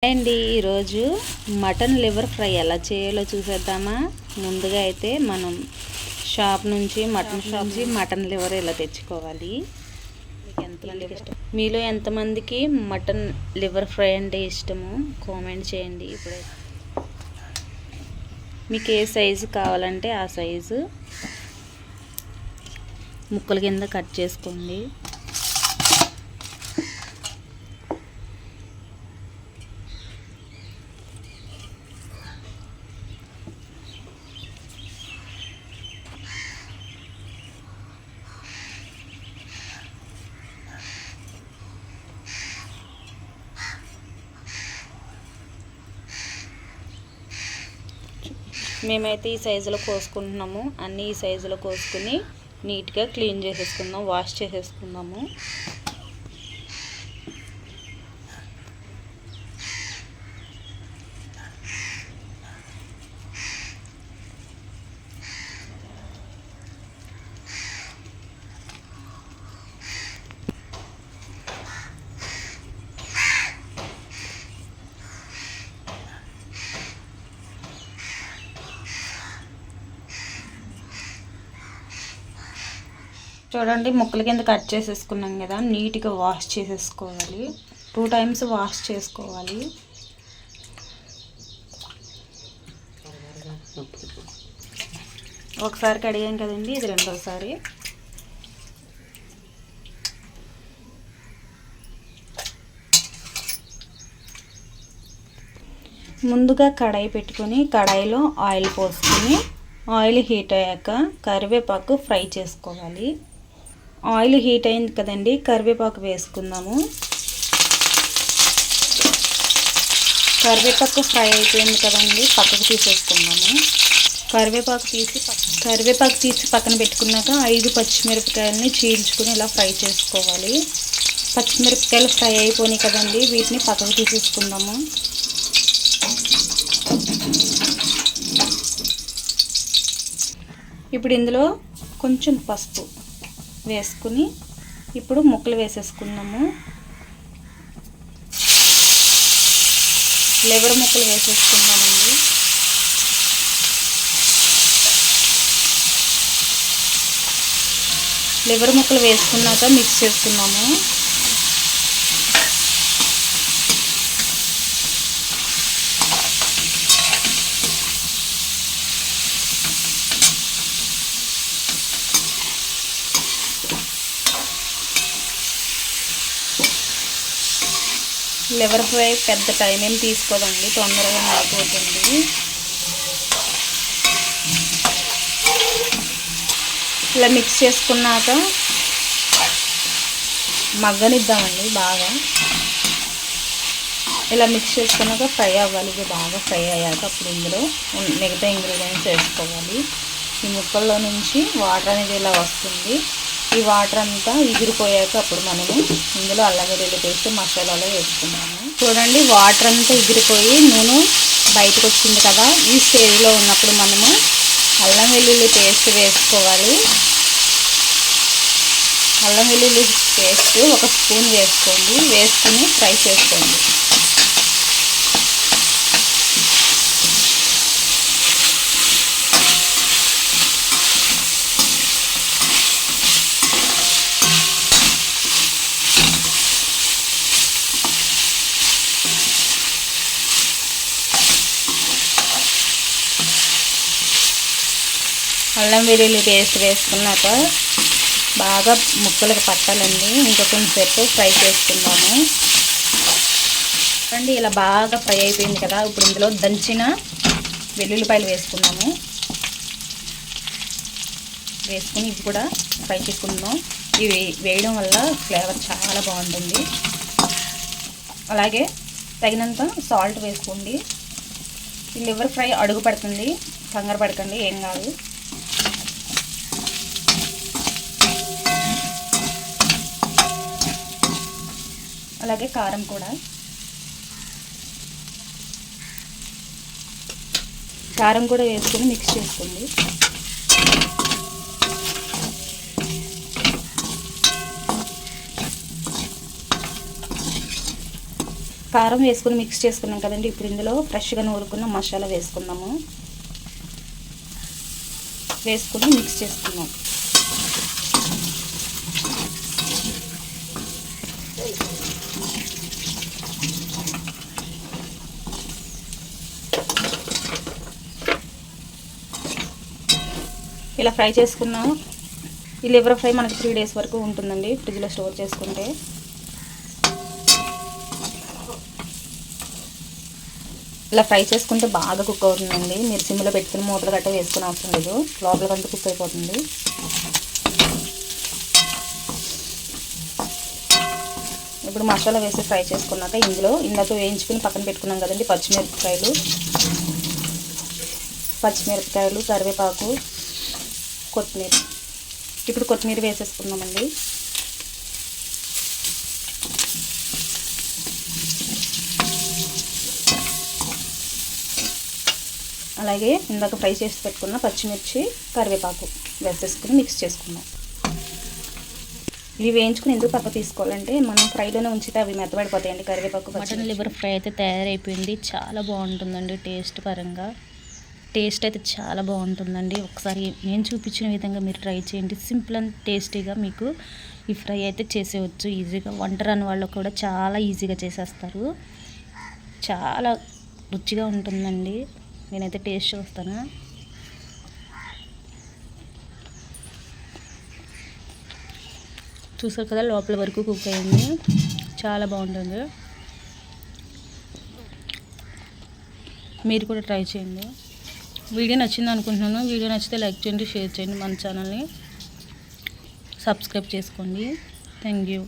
అండి ఈరోజు mutton liver fry ఎలా చేయాలో చూసేద్దామా. ముందుగా అయితే మనం షాప్ నుంచి మటన్ లివర్ ఎలా తెచ్చుకోవాలి. మీలో ఎంతమందికి మటన్ లివర్ ఫ్రై అంటే ఇష్టమో కామెంట్ చేయండి. ఇప్పుడే మీకు ఏ సైజు కావాలంటే ఆ సైజు ముక్కల కింద కట్ చేసుకోండి. మేమైతే ఈ సైజులో కోసుకుంటున్నాము. అన్నీ ఈ సైజులో కోసుకుని నీట్గా క్లీన్ చేసేసుకుందాం, వాష్ చేసేసుకుందాము. చూడండి, ముక్కల కింద కట్ చేసేసుకున్నాం కదా, నీట్గా వాష్ చేసేసుకోవాలి. 2 times వాష్ చేసుకోవాలి. ఒకసారి కడిగాం కదండి, ఇది రెండోసారి. ముందుగా కడాయి పెట్టుకొని కడాయిలో ఆయిల్ పోసుకొని ఆయిల్ హీట్ అయ్యాక కరివేపాకు ఫ్రై చేసుకోవాలి. ఆయిల్ హీట్ అయింది కదండి, కరివేపాకు వేసుకుందాము. కరివేపాకు ఫ్రై అయిపోయింది కదండి, పక్కకు తీసేసుకుందాము. కరివేపాకు తీసి పక్కన పెట్టుకున్నాక 5 పచ్చిమిరపకాయలని చీల్చుకుని ఇలా ఫ్రై చేసుకోవాలి. పచ్చిమిరపకాయలు ఫ్రై అయిపోయినాయి కదండి, వీటిని పక్కకు తీసేసుకుందాము. ఇప్పుడు ఇందులో కొంచెం పసుపు వేసుకుని ఇప్పుడు ముక్కలు వేసేసుకుందాము. లివర్ ముక్కలు వేసేసుకుందామండి. లివర్ ముక్కలు వేసుకున్నాక మిక్స్ చేసుకుందాము. లివర్ ఫ్రై పెద్ద టైం ఏం తీసుకోదండి, తొందరగా అయిపోతుంది. ఇలా మిక్స్ చేసుకున్నాక మగ్గనిద్దామండి బాగా. ఇలా మిక్స్ చేసుకున్నాక ఫ్రై అవ్వాలి. ఇది బాగా ఫ్రై అయ్యాక అప్పుడు ఇందులో మిగతా ఇంగ్రీడియంట్స్ వేసుకోవాలి. ఈ ముక్కల్లో నుంచి వాటర్ అనేది ఇలా వస్తుంది. ఈ వాటర్ అంతా ఎగిరిపోయాక అప్పుడు మనము ఇందులో అల్లం వెల్లుల్లి పేస్ట్ మసాలాలో వేసుకున్నాము. చూడండి, వాటర్ అంతా ఎగిరిపోయి నూనె బయటకు వచ్చింది కదా, ఈ స్టేజ్లో ఉన్నప్పుడు మనము అల్లం వెల్లుల్లి పేస్ట్ వేసుకోవాలి. అల్లం వెల్లుల్లి పేస్ట్ 1 స్పూన్ వేసుకోండి. వేసుకుని ఫ్రై చేసుకోండి. అల్లం వెల్లుల్లి పేస్ట్ వేసుకున్నాక బాగా ముక్కలకు పట్టాలండి. ఇంకా కొంచెంసేపు ఫ్రై చేసుకుందాము. అండి, ఇలా బాగా ఫ్రై అయిపోయింది కదా, ఇప్పుడు ఇందులో దంచిన వెల్లుల్లిపాయలు వేసుకున్నాము. వేసుకుని ఇవి కూడా ఫ్రై చేసుకుందాం. ఇవి వేయడం వల్ల ఫ్లేవర్ చాలా బాగుంటుంది. అలాగే తగినంత సాల్ట్ వేసుకోండి. ఈ లివర్ ఫ్రై అడుగు పడుతుంది, కంగారు పడకండి, ఏం కాదు. అలాగే కారం కూడా వేసుకొని మిక్స్ చేసుకోండి. కారం వేసుకుని మిక్స్ చేసుకున్నాం కదండి. ఇప్పుడు ఇందులో ఫ్రెష్గా నూరుకున్న మసాలా వేసుకుందాము. వేసుకుని మిక్స్ చేసుకుందాం. ఇలా ఫ్రై చేసుకున్నాం. ఈ లివర్ ఫ్రై మనకి 3 days వరకు ఉంటుందండి ఫ్రిడ్జ్లో స్టోర్ చేసుకుంటే. ఇలా ఫ్రై చేసుకుంటే బాగా కుక్ అవుతుందండి. మీరు సిమ్లో పెట్టుకుని మూతలు గట్ట వేసుకునే అవసరం లేదు, లోపలికంతా కుక్ అయిపోతుంది. ఇప్పుడు మసాలా వేసి ఫ్రై చేసుకున్నాక ఇందులో ఇందాక వేయించుకుని పక్కన పెట్టుకున్నాం కదండి పచ్చిమిరపకాయలు, కరివేపాకు, కొత్తిమీర. ఇప్పుడు కొత్తిమీర వేసేసుకున్నామండి. అలాగే ఇందాక ఫ్రై చేసి పెట్టుకున్న పచ్చిమిర్చి, కరివేపాకు వేసేసుకుని మిక్స్ చేసుకుందాం. ఇవి వేయించుకుని ఎందుకు పక్క తీసుకోవాలంటే మనం ఫ్రైలోనే ఉంచితే అవి మెత్తబడిపోతాయండి. కరివేపాకు, మటన్ లివర్ ఫ్రై అయితే తయారైపోయింది. చాలా బాగుంటుందండి. టేస్ట్ అయితే చాలా బాగుంటుందండి. ఒకసారి నేను చూపించిన విధంగా మీరు ట్రై చేయండి. సింపుల్ అండ్ టేస్టీగా మీకు ఈ ఫ్రై అయితే చేసేయచ్చు ఈజీగా. వంట రాని వాళ్ళు కూడా చాలా ఈజీగా చేసేస్తారు. చాలా రుచిగా ఉంటుందండి. నేనైతే టేస్ట్ చూస్తాను. చూసారు కదా, లోపల వరకు కుక్ అయింది. చాలా బాగుంటుంది. మీరు కూడా ట్రై చేయండి. వీడియో నచ్చింది అనుకుంటున్నాను. వీడియో నచ్చితే లైక్ చేయండి, షేర్ చేయండి, మన ఛానల్ని సబ్స్క్రైబ్ చేసుకోండి. Thank you.